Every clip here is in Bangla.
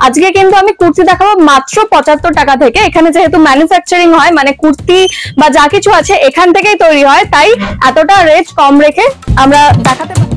আজকে কিন্তু আমি কুর্তি দেখাবো মাত্র 75 টাকা থেকে। এখানে যেহেতু ম্যানুফ্যাকচারিং হয়, মানে কুর্তি বা যা কিছু আছে এখান থেকেই তৈরি হয়, তাই এতটা রেট কম রেখে আমরা দেখাতে পারি।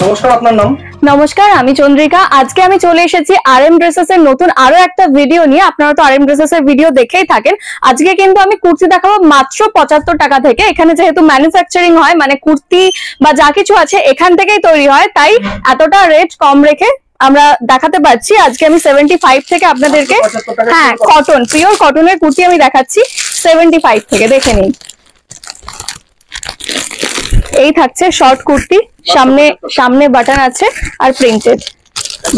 নমস্কার, আপনার নাম? নমস্কার, আমি চন্দ্রিকা। আজকে আমি চলে এসেছি RM ড্রেসেস এর নতুন আরো একটা ভিডিও নিয়ে। আপনারা তো RM ড্রেসেস এর ভিডিও দেখেই থাকেন। আজকে কিন্তু আমি কুর্তি দেখাবো মাত্র 75 টাকা থেকে। এখানে যেহেতু ম্যানুফ্যাকচারিং হয়, মানে কুর্তি বা যা কিছু আছে এখান থেকেই তৈরি হয়, তাই এতটা রেট কম রেখে আমরা দেখাতে পারছি। আজকে আমি 75 থেকে আপনাদেরকে, হ্যাঁ, কটন, পিওর কটনের কুর্তি আমি দেখাচ্ছি 75 থেকে। দেখে নিন, এই থাকছে শর্ট কুর্তি, সামনে বাটন আছে আর প্রিন্টেড।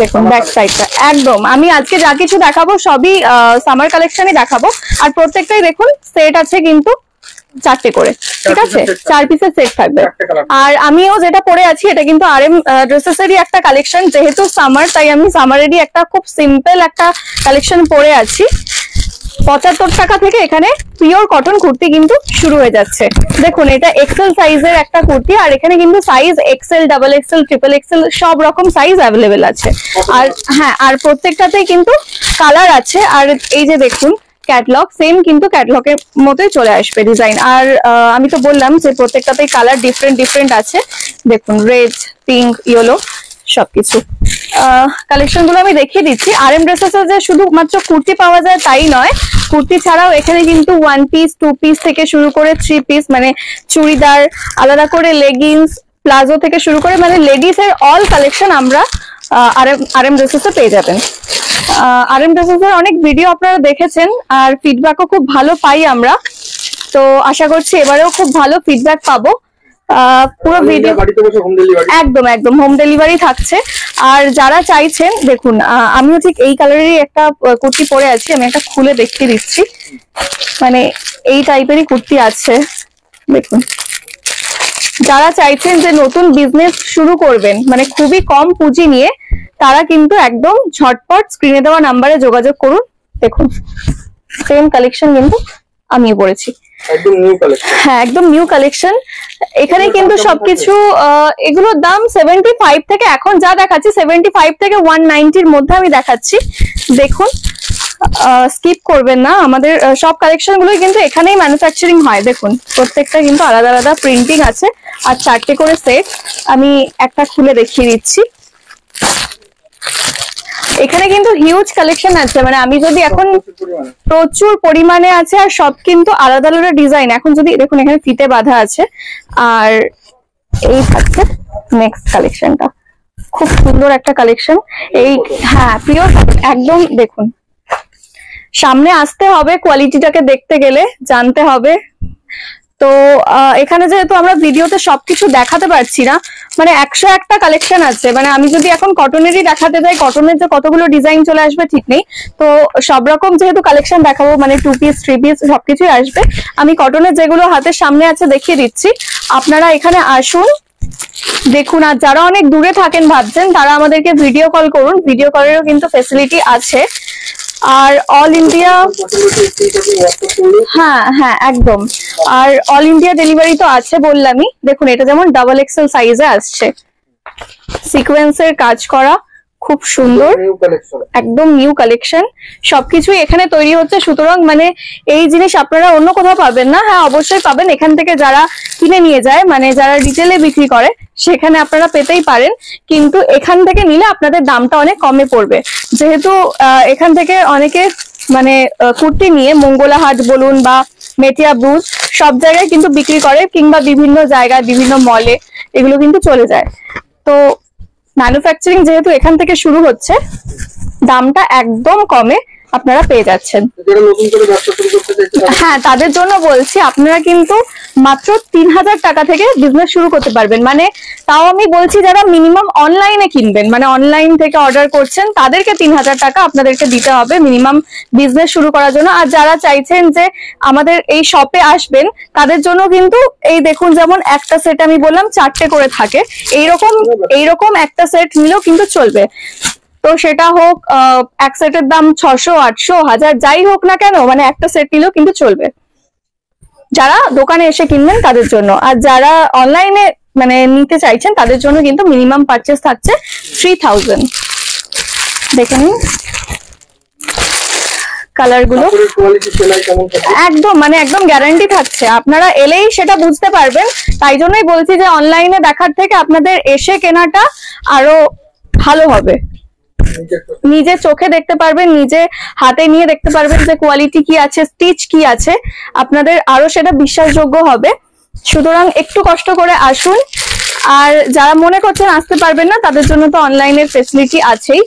দেখুন ব্যাক সাইডটা একদম। আমি আজকে যা কিছু দেখাবো সবই সামার কালেকশনই দেখাবো। আর প্রত্যেকটাই দেখুন সেট আছে কিন্তু 4টে করে, ঠিক আছে? 4 পিসের সেট থাকবে। আর আমিও যেটা পরে আছি এটা কিন্তু RM ড্রেসেসেরই একটা কালেকশন। যেহেতু সামার, তাই আমি সামারেরই একটা খুব সিম্পল একটা কালেকশন পরে আছি। 75 টাকা থেকে এখানে পিওর কটন কুর্তি কিন্তু শুরু হয়ে যাচ্ছে। দেখুন, এটা এক্সেল সাইজের একটা কুর্তি, আর এখানে কিন্তু size XL, double XL, triple XL সব রকম সাইজ অ্যাভেলেবেল আছে। আর হ্যাঁ, আর প্রত্যেকটাতেই কিন্তু কালার আছে। আর এই যে দেখুন ক্যাটলগ, সেম কিন্তু ক্যাটলগের মতোই চলে আসবে ডিজাইন। আর আমি তো বললাম যে প্রত্যেকটাতেই কালার ডিফারেন্ট আছে। দেখুন রেড, পিঙ্ক, ইয়েলো সবকিছু। কালেকশন গুলো আমি দেখিয়ে দিচ্ছি। RM ড্রেসেস যে শুধুমাত্র কুর্তি পাওয়া যায় তাই নয়, কুর্তি ছাড়াও এখানে কিন্তু 1 পিস, 2 পিস থেকে শুরু করে 3 পিস, মানে চুড়িদার, আলাদা করে লেগিংস, প্লাজো থেকে শুরু করে মানে লেডিস এর অল কালেকশন আমরা RM ড্রেসেসে পেয়ে যাবেন। RM ড্রেসেসের অনেক ভিডিও আপনারা দেখেছেন আর ফিডব্যাকও খুব ভালো পাই আমরা, তো আশা করছি এবারেও খুব ভালো ফিডব্যাক পাবো। পুরো ভিডিও একদম হোম ডেলিভারি থাকছে। আর যারা চাইছেন, দেখুন আমিও ঠিক এই কালারেরই একটা কুর্তি পরে আছি, আমি একটা খুলে দেখিয়ে দিচ্ছি। মানে এই টাইপেরই কুর্তি আছে, দেখুন। যারা চাইছেন যে নতুন বিজনেস শুরু করবেন, মানে খুবই কম পুঁজি নিয়ে, তারা কিন্তু একদম ঝটপট স্ক্রিনে দেওয়া নাম্বারে যোগাযোগ করুন। দেখুন সেম কালেকশন কিন্তু আমিও পরেছি, হ্যাঁ একদম নিউ কালেকশন। এখানে কিন্তু সবকিছু, এগুলোর দাম 75 থেকে, এখন যা দেখাচ্ছি 75 থেকে 190-র মধ্যে আমি দেখাচ্ছি। দেখুন, স্কিপ করবেন না। আমাদের সব কালেকশন গুলোই কিন্তু এখানেই ম্যানুফ্যাকচারিং হয়। দেখুন প্রত্যেকটা কিন্তু আলাদা আলাদা প্রিন্টিং আছে আর 4টে করে সেট। আমি একটা খুলে দেখিয়ে দিচ্ছি। এখানে কিন্তু হিউজ কালেকশন আছে, মানে আমি যদি এখন প্রচুর পরিমাণে আছে, আর সব কিন্তু আলাদা আলাদা ডিজাইন। এখন যদি দেখুন এখানে ফিতে বাঁধা আছে, আর এই থাকছে নেক্সট কালেকশনটা, খুব সুন্দর একটা কালেকশন। এই হ্যাঁ পিওর একদম। দেখুন সামনে আসতে হবে, কোয়ালিটিটাকে দেখতে গেলে জানতে হবে। তো এখানে যেহেতু আমরা ভিডিওতে সবকিছু দেখাতে পারছি না, মানে 101টা কালেকশন আছে, মানে আমি যদি এখন কটনেরই দেখাতে যাই, কটনের যে কতগুলো ডিজাইন চলে আসবে ঠিক নেই। তো সব রকম যেহেতু কালেকশন দেখাবো, মানে 2 পিস, 3 পিস সবকিছুই আসবে। আমি কটনের যেগুলো হাতের সামনে আছে দেখিয়ে দিচ্ছি, আপনারা এখানে আসুন দেখুন। আর যারা অনেক দূরে থাকেন ভাবছেন, তারা আমাদেরকে ভিডিও কল করুন, ভিডিও কলেরও কিন্তু ফ্যাসিলিটি আছে। আর অল ইন্ডিয়া, হ্যাঁ একদম। আর অল ইন্ডিয়া ডেলিভারি তো আছে বললামই। দেখুন এটা যেমন ডাবল XL সাইজে আসছে, সিকোয়েন্সের কাজ করা, খুব সুন্দর, একদম নিউ কালেকশন। সবকিছুই এখানে তৈরি হচ্ছে, সুতরাং মানে এই জিনিস আপনারা অন্য কোথাও পাবেন না। হ্যাঁ অবশ্যই পাবেন, এখান থেকে যারা কিনে নিয়ে যায়, মানে যারা রিটেলে বিক্রি করে, সেখানে আপনারা পেতেই পারেন, কিন্তু এখান থেকে নিলে আপনাদের দামটা অনেক কমে পড়বে। যেহেতু এখান থেকে অনেকে মানে কুর্তি নিয়ে মঙ্গলাহাট বলুন বা মেটিয়া ব্রুজ সব জায়গায় কিন্তু বিক্রি করে, কিংবা বিভিন্ন জায়গায় বিভিন্ন মলে এগুলো কিন্তু চলে যায়। তো ম্যানুফ্যাকচারিং যেহেতু এখান থেকে শুরু হচ্ছে, দামটা একদম কমে আপনারা পেয়ে যাচ্ছেন। যারা নতুন করে ব্যবসা শুরু করতে চাইছে হ্যাঁ, তাদের জন্য বলছি আপনারা কিন্তু মাত্র 3000 টাকা থেকে বিজনেস শুরু করতে পারবেন। মানে তাও আমি বলছি যারা মিনিমাম অনলাইনে কিনবেন, মানে অনলাইন থেকে অর্ডার করছেন, তাদেরকে 3000 টাকা আপনাদেরকে দিতে হবে মিনিমাম বিজনেস শুরু করার জন্য। আর যারা চাইছেন যে আমাদের এই শপে আসবেন, তাদের জন্য কিন্তু এই দেখুন, যেমন একটা সেট আমি বললাম 4টে করে থাকে, এইরকম একটা সেট নিলেও কিন্তু চলবে। তো সেটা হোক এক সেটের দাম 600, 800, 1000 যাই হোক না কেন, মানে একটা সেট নিলেও কিন্তু চলবে যারা দোকানে এসে কিনবেন তাদের জন্য। আর যারা অনলাইনে মানে নিতে চাইছেন তাদের জন্য কিন্তু মিনিমাম পারচেস থাকছে 3000। দেখে নিন কালার গুলো, কোয়ালিটি সেলাই কেমন থাকবে? একদম মানে একদম গ্যারান্টি থাকছে, আপনারা এলেই সেটা বুঝতে পারবেন। তাই জন্যই বলছি যে অনলাইনে দেখার থেকে আপনাদের এসে কেনাটা আরো ভালো হবে। নিজে চোখে দেখতে পারবেন, নিজে হাতে নিয়ে দেখতে পারবেন যে কোয়ালিটি কি আছে, স্টিচ কি আছে, আপনাদের আরো সেটা বিশ্বাসযোগ্য হবে। সুতরাং একটু কষ্ট করে আসুন। আর যারা মনে করছেন আসতে পারবেন না, তাদের জন্য তো অনলাইনের ফেসিলিটি আছেই।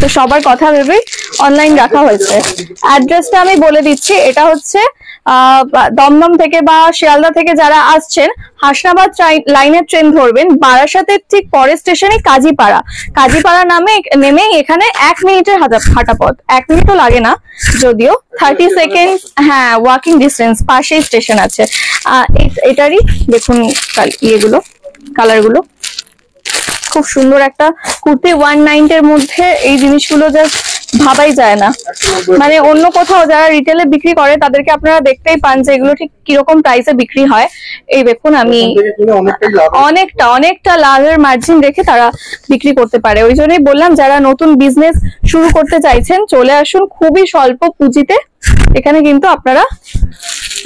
তো সবার কথা ভেবে অনলাইন রাখা হয়েছে। অ্যাড্রেসটা আমি বলে দিচ্ছি, এটা হচ্ছে দমদম থেকে বা শিয়ালদা থেকে যারা আসছেন, হাসনাবাদ লাইনের ট্রেন ধরবেন, বারাসাতের ঠিক পরের স্টেশনে কাজীপাড়া নামে নেমে এখানে 1 মিনিটের হাঁটা পথ, 1 মিনিটও লাগে না যদিও, 30 সেকেন্ড, হ্যাঁ ওয়াকিং ডিস্টেন্স, পাশেই স্টেশন আছে। এটারই দেখুন ইয়েগুলো, কালারগুলো খুব সুন্দর। একটা কুর্তি 190 এর মধ্যে এই জিনিসগুলো জাস্ট ভাবাই যায় না। মানে অন্য কোথাও যারা রিটেলে বিক্রি করে তাদেরকে আপনারা দেখতেই পান যে এগুলো ঠিক কিরকম প্রাইসে বিক্রি হয়। এই দেখুন, আমি অনেকটা লাভের মার্জিন রেখে তারা বিক্রি করতে পারে। ওই জন্যই বললাম যারা নতুন বিজনেস শুরু করতে চাইছেন চলে আসুন, খুবই স্বল্প পুঁজিতে এখানে কিন্তু আপনারা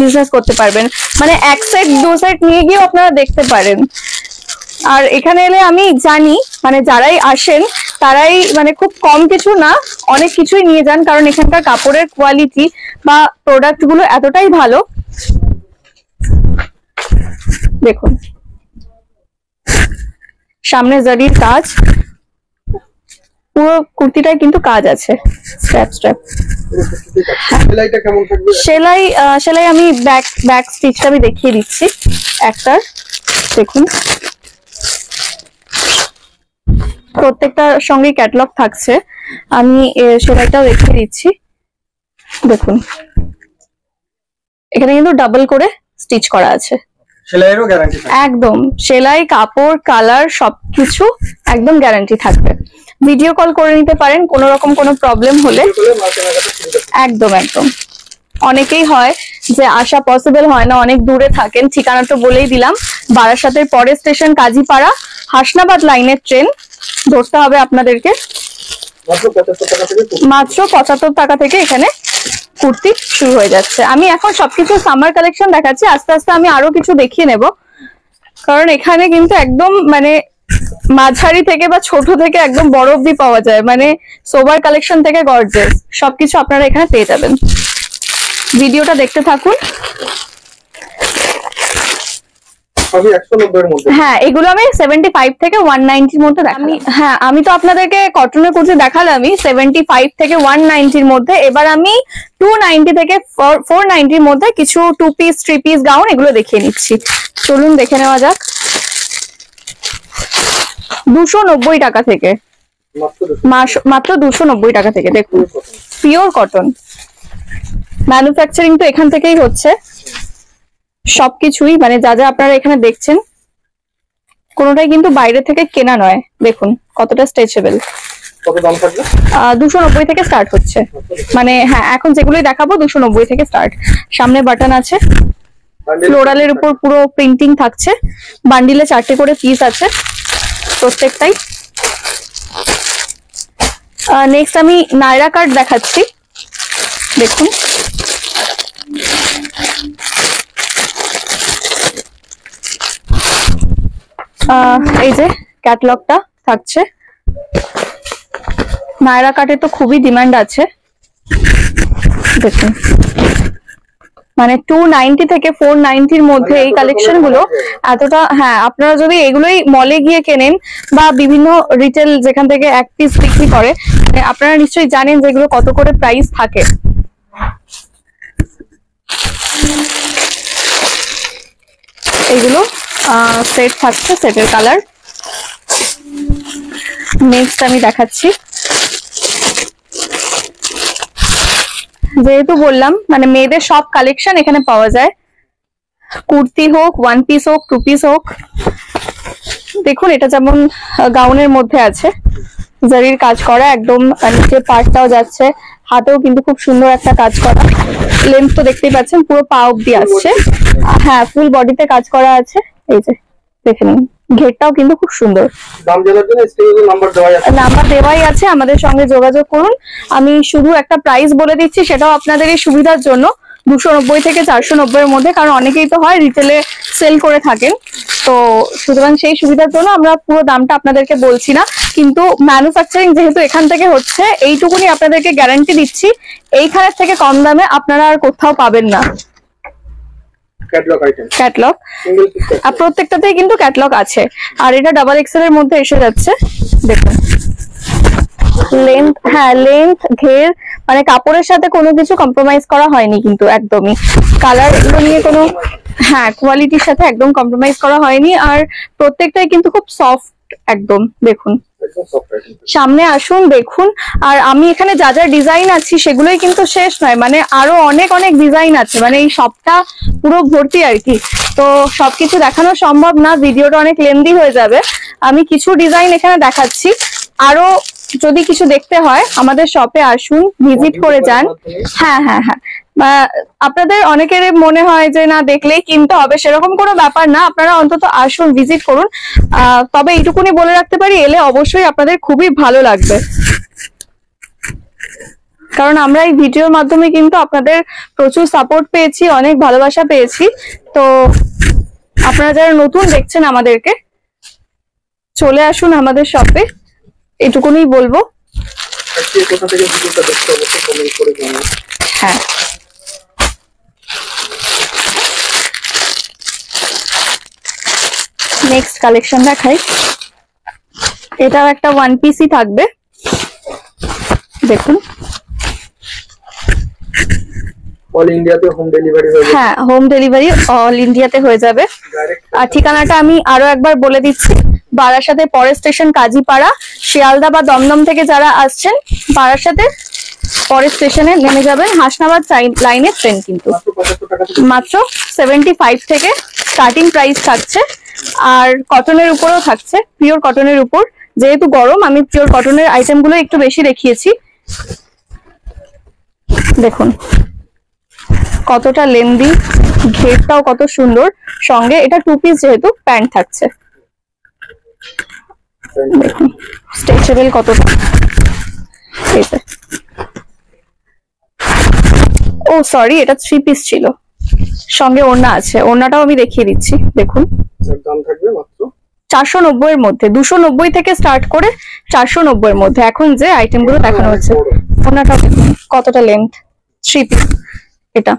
বিজনেস করতে পারবেন। মানে 1 সেট 2 সেট নিয়ে গিয়েও আপনারা দেখতে পারেন। আর এখানে এলে আমি জানি মানে যারাই আসেন তারাই মানে খুব কম কিছু না, অনেক কিছুই নিয়ে যান, কারণ এখানকার কাপড়ের কোয়ালিটি বা প্রোডাক্ট গুলো এতটাই ভালো। দেখুন সামনে জারির কাজ, পুরো কুর্তিটায় কিন্তু কাজ আছে, স্ট্র্যাপ। সেলাইটা কেমন থাকবে? সেলাই আমি ব্যাক স্টিচটা আমি দেখিয়ে দিচ্ছি একটার। দেখুন প্রত্যেকটার সঙ্গে ক্যাটালগ থাকছে, আমি সেলাইটাও দেখিয়ে দিচ্ছি। দেখুন এখানে কিন্তু ডাবল করে স্টিচ করা আছে, সেলাইয়েরও গ্যারান্টি থাকবে। একদম সেলাই, কাপড়, কালার সবকিছু একদম গ্যারান্টি থাকবে। ভিডিও কল করে নিতে পারেন কোনো রকম কোনো প্রবলেম হলে। একদম অনেকেই হয় যে আসা পসিবল হয় না, অনেক দূরে থাকেন। ঠিকানাটা বলেই দিলাম, বারাসাতের পরের স্টেশন কাজীপাড়া, হাসনাবাদ লাইনের ট্রেন ধরতে হবে আপনাদেরকে। মাত্র 75 টাকা থেকে এখানে কুর্তি শুরু হয়ে যাচ্ছে। আমি এখন সবকিছু সামার কালেকশন দেখাচ্ছি, আস্তে আস্তে আমি আরো কিছু দেখিয়ে নেব, কারণ এখানে কিন্তু একদম মানে মাঝারি থেকে বা ছোট থেকে একদম বড় অব্দি পাওয়া যায়। মানে সোবার কালেকশন থেকে গর্জিয়াস সবকিছু আপনারা এখানে পেয়ে যাবেন। ভিডিওটা দেখতে থাকুন। হ্যাঁ, এগুলো আমি 75 থেকে 190 এর মধ্যে দেখালাম। হ্যাঁ, আমি তো আপনাদেরকে কটনের কুর্তি দেখালামই 75 থেকে 190 এর মধ্যে। এবার আমি 290 থেকে 490 এর মধ্যে কিছু 2 পিস 3 পিস গাউন এগুলো দেখিয়ে নিচ্ছি। চলুন দেখে নেওয়া যাক। 290 টাকা থেকে, মাত্র 290 টাকা থেকে। দেখুন পিওর কটন, ম্যানুফ্যাকচারিং তো এখান থেকেই হচ্ছে সবকিছুই, মানে যা যা আপনারা এখানে দেখছেন কোনোটাই কিন্তু বাইরে থেকে কেনা নয়। দেখুন কতটা স্ট্রেচেবল। কত দাম থাকবে? 290 থেকে স্টার্ট হচ্ছে। মানে হ্যাঁ, এখন যেগুলোই দেখাবো 290 থেকে স্টার্ট। সামনে বাটন আছে, ফ্লোরালের উপর পুরো প্রিন্টিং থাকছে, বান্ডিলে 4টে করে পিস আছে প্রত্যেকটাই। নেক্সট আমি নায়রা কাট দেখাচ্ছি। দেখুন এই যে ক্যাটালগটা থাকছে। নায়রা কাটে তো খুবই ডিমান্ড আছে। দেখুন মানে 290 থেকে 490 মধ্যে এই কালেকশন গুলো এতটা, হ্যাঁ আপনারা যদি এগুলোই মলে গিয়ে কেনেন বা বিভিন্ন রিটেল যেখান থেকে এক পিস বিক্রি করে, আপনারা নিশ্চয়ই জানেন যে এগুলো কত করে প্রাইস থাকে। এগুলো সেট থাকছে, সেটের কালার। নেক্সট আমি দেখাচ্ছি, যেহেতু বললাম মানে মেয়েদের সব কালেকশন এখানে পাওয়া যায়, কুর্তি হোক, ওয়ান পিস হোক, টু পিস হোক। দেখুন এটা যেমন গাউনের মধ্যে আছে, জারির কাজ করা, একদম নিচে পার্টটাও যাচ্ছে, হাতেও কিন্তু খুব সুন্দর একটা কাজ করা। লেন্থ তো দেখতেই পাচ্ছেন, পুরো পা অব্দি আসছে। হ্যাঁ, ফুল বডিতে কাজ করা আছে। এই যে দেখে নিন, ঘেরটাও কিন্তু খুব সুন্দর। দাম জানার জন্য স্ক্রিনে নাম্বার দেওয়া আছে, নাম্বার দেওয়াই আছে, আমাদের সঙ্গে যোগাযোগ করুন। আমি শুধু একটা প্রাইস বলে দিচ্ছি, সেটাও আপনাদের এই সুবিধার জন্য, 290 থেকে 490 এর মধ্যে, কারণ অনেকেই তো হয় রিটেলে সেল করে থাকেন, তো সুতরাং সেই সুবিধার জন্য আমরা পুরো দামটা আপনাদেরকে বলছি না। কিন্তু ম্যানুফ্যাকচারিং যেহেতু এখান থেকে হচ্ছে, এইটুকুনি আপনাদেরকে গ্যারান্টি দিচ্ছি, এইখানের থেকে কম দামে আপনারা আর কোথাও পাবেন না। Catalogue item, catalogue single piece, আর প্রত্যেকটাতেই কিন্তু ক্যাটালগ আছে। আর এটা ডাবল এক্সেল এর মধ্যে এসে যাচ্ছে, দেখুন লেন্থ, হ্যাঁ লেন্থ, ঘের, মানে কাপড়ের সাথে কোনো কিছু কম্প্রোমাইজ করা হয়নি কিন্তু একদমই। কালার এগুলো নিয়ে কোনো, হ্যাঁ কোয়ালিটির সাথে একদম কম্প্রোমাইজ করা হয়নি। আর প্রত্যেকটাই কিন্তু খুব সফট একদম। দেখুন একদম সফট আইটেম। সামনে আসুন দেখুন। আর আমি এখানে যা যা ডিজাইন আছি সেগুলোই কিন্তু শেষ নয়, মানে আরো অনেক অনেক ডিজাইন আছে, মানে এই সবটা পুরো ভর্তি আর কি। তো সবকিছু দেখানো সম্ভব না, ভিডিওটা অনেক লেন্দি হয়ে যাবে। আমি কিছু ডিজাইন এখানে দেখাচ্ছি, আরো যদি কিছু দেখতে হয় আমাদের শপে আসুন, ভিজিট করে যান। হ্যাঁ হ্যাঁ হ্যাঁ, আপনাদের অনেকের মনে হয় যে না দেখলেই কিনতে হবে, সেরকম কোনো ব্যাপার না, আপনারা অন্তত আসুন, ভিজিট করুন। তবে এইটুকুনি বলে রাখতে পারি, এলে অবশ্যই আপনাদের খুবই ভালো লাগবে, কারণ আমরা এই ভিডিওর মাধ্যমে কিন্তু আপনাদের প্রচুর সাপোর্ট পেয়েছি, অনেক ভালোবাসা পেয়েছি। তো আপনারা যারা নতুন দেখছেন আমাদেরকে, চলে আসুন আমাদের শপে, এটুকুনি বলবো। আজকে কোথা থেকে ভিডিওটা দেখতে অবশ্যই কমেন্ট করে জানান। হ্যাঁ, নেক্সট কালেকশন দেখাই। এটাও একটা ওয়ান পিসই থাকবে, দেখুন। অল ইন্ডিয়াতে হোম ডেলিভারি হয়ে যাবে, হ্যাঁ হোম ডেলিভারি অল ইন্ডিয়াতে হয়ে যাবে। ডাইরেক্ট। আর ঠিকানাটা আমি আরো একবার বলে দিচ্ছি, বারাসাতে পরের স্টেশন কাজীপাড়া। শিয়ালদা বা দমদম থেকে যারা আসছেন, বারাসাতে পরের স্টেশনে নেমে যাবেন, হাসনাবাদ লাইনের ট্রেন কিন্তু। মাত্র 75 টাকা থেকে মাত্র 75 থেকে স্টার্টিং প্রাইস থাকছে। আর কটনের উপরেও থাকছে, পিওর কটনের উপর। যেহেতু গরম, আমি পিওর কটনের আইটেম গুলো একটু বেশি দেখিয়েছি। দেখুন কতটা লেন্দি, ঘেরটাও কত সুন্দর, সঙ্গে এটা টু পিস যেহেতু প্যান্ট থাকছে। দেখুন স্ট্রেচেবল কতটা, ও সরি এটা থ্রি পিস ছিল, সঙ্গে ওড়না আছে, ওড়নাটাও আমি দেখিয়ে দিচ্ছি। দেখুন দাম থাকবে মাত্র 490 এর মধ্যে, 290 থেকে স্টার্ট করে 490 এর মধ্যে এখন যে আইটেম গুলো দেখানো হচ্ছে। ওড়নাটা দেখুন কতটা লেন্থ, থ্রি পিস এটা।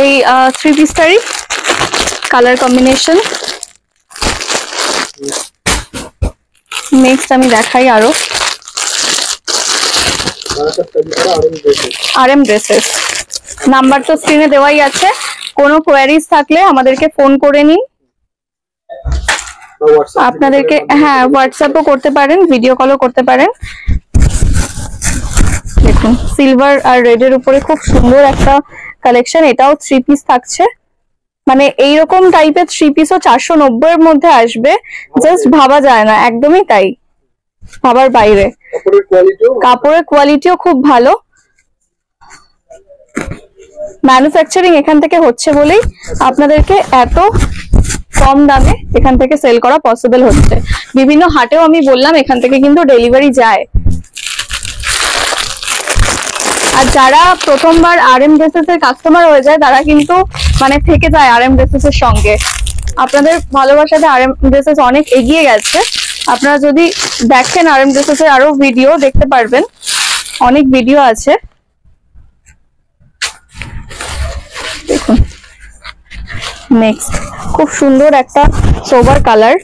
এই থ্রি পিসটারই কালার কম্বিনেশন। নেক্সট আমি দেখাই আরো RM ড্রেসেস। নাম্বার তো স্ক্রিনে দেওয়াই আছে, কোনো কোয়ারিজ থাকলে আমাদেরকে ফোন করে নিন। আপনাদেরকে হ্যাঁ হোয়াটসঅ্যাপও করতে পারেন, ভিডিও কলও করতে পারেন। দেখুন সিলভার আর রেড এর উপরে খুব সুন্দর একটা কালেকশন, এটাও থ্রি পিস থাকছে। মানে এইরকম টাইপের থ্রি পিসও 490 এর মধ্যে আসবে, জাস্ট ভাবা যায় না, একদমই তাই, ভাবার বাইরে। কাপড়ের কোয়ালিটিও খুব ভালো, ম্যানুফ্যাকচারিং এখান থেকে হচ্ছে বলেই আপনাদেরকে এত কম দামে এখান থেকে সেল করা পসিবল হচ্ছে। বিভিন্ন হাটেও আমি বললাম এখান থেকে কিন্তু ডেলিভারি যায়। আর যারা প্রথমবার RM ড্রেসেস এর কাস্টমার হয়ে যায়, তারা কিন্তু মানে থেকে যায় RM ড্রেসেস এর সঙ্গে। আপনাদের ভালোবাসাতে RM ড্রেসেস অনেক এগিয়ে গেছে। আপনারা যদি দেখেন RM ড্রেসেস এর আরো ভিডিও দেখতে পারবেন, অনেক ভিডিও আছে। নেক্সট খুব সুন্দর একটা সোবার কালার,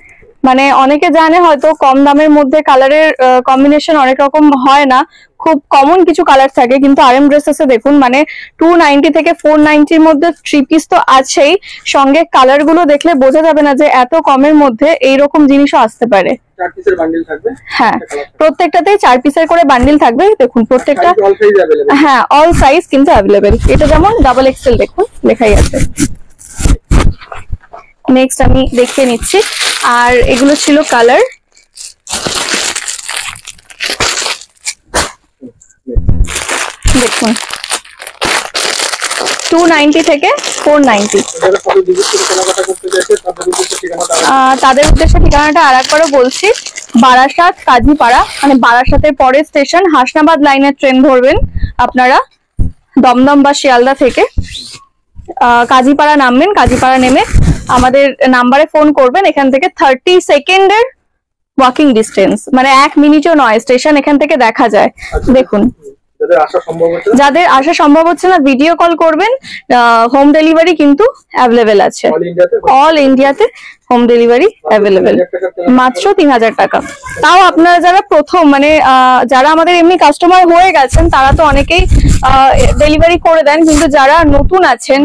মানে অনেকে জানে হয়তো কম দামের মধ্যে কালারের কম্বিনেশন অনেক রকম হয় না, খুব কমন কিছু কালার থাকে, কিন্তু RM ড্রেসেসে দেখুন মানে 290 থেকে 490 মধ্যে 3 পিস তো আছেই, সঙ্গে কালার গুলো দেখলে বোঝা যাবে না যে এত কমের মধ্যে এইরকম জিনিসও আসতে পারে। 4 পিসের বান্ডিল থাকবে, হ্যাঁ প্রত্যেকটাতেই 4 পিসের করে বান্ডিল থাকবে, দেখুন প্রত্যেকটা অল সাইজ अवेलेबल। হ্যাঁ অল সাইজ কিন্তু অ্যাভেলেবেল, এটা যেমন XXL দেখুন লেখাই আছে। নেক্সট আমি দেখিয়ে নিচ্ছি, আর এগুলো ছিল কালার। দেখুন 290 থেকে 490। যারা ফটো ভিজিট করে কেনাকাটা করতে চাইছে তাদের উদ্দেশ্যে ঠিকানাটা তাদের উদ্দেশ্যে ঠিকানাটা আরেকবারও বলছি, বারাসাত কাজীপাড়া, মানে বারাসাতের পরের স্টেশন হাসনাবাদ লাইনের ট্রেন ধরবেন আপনারা দমদম বা শিয়ালদা থেকে, কাজীপাড়া নামবেন, কাজীপাড়া নেমে আমাদের নাম্বারে ফোন করবেন, এখান থেকে 30 সেকেন্ডের ওয়াকিং ডিস্টেন্স, মানে 1 মিনিটও নয়, স্টেশন এখান থেকে দেখা যায়। দেখুন যাদের আসা সম্ভব হচ্ছে যাদের আসা সম্ভব হচ্ছে না ভিডিও কল করবেন, হোম ডেলিভারি কিন্তু অ্যাভেলেবেল আছে, অল ইন্ডিয়াতে অল ইন্ডিয়াতে হোম ডেলিভারি অ্যাভেলেবেল, মাত্র 3000 টাকা। তাও আপনারা যারা প্রথম মানে যারা আমাদের এমনি কাস্টমার হয়ে গেছেন তারা তো অনেকেই ডেলিভারি করে দেন, কিন্তু যারা নতুন আছেন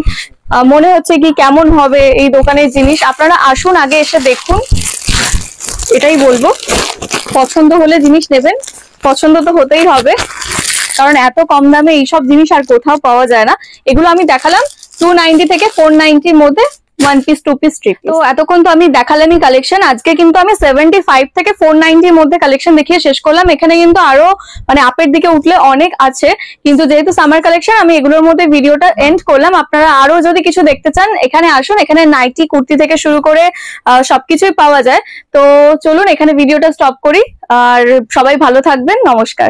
মনে হচ্ছে কি কেমন হবে এই দোকানের জিনিস, আপনারা আসুন, আগে এসে দেখুন, এটাই বলবো। পছন্দ হলে জিনিস নেবেন, পছন্দ তো হতেই হবে, কারণ এত কম দামে এইসব জিনিস আর কোথাও পাওয়া যায় না। এগুলো আমি দেখালাম 290 থেকে 490 মধ্যে 1 পিস 2 পিস 3 পিস। তো এতক্ষণ তো আমি দেখালামই কালেকশন, আজকে কিন্তু আমি 75 থেকে 490 মধ্যে কালেকশন দেখিয়ে শেষ করলাম। এখানে কিন্তু আরো মানে আপের দিকে উঠলে অনেক আছে, কিন্তু যেহেতু সামার কালেকশন আমি এগুলোর মধ্যে ভিডিওটা এন্ড করলাম। আপনারা আরো যদি কিছু দেখতে চান এখানে আসুন, এখানে নাইটি কুর্তি থেকে শুরু করে সবকিছুই পাওয়া যায়। তো চলুন এখানে ভিডিওটা স্টপ করি, আর সবাই ভালো থাকবেন, নমস্কার।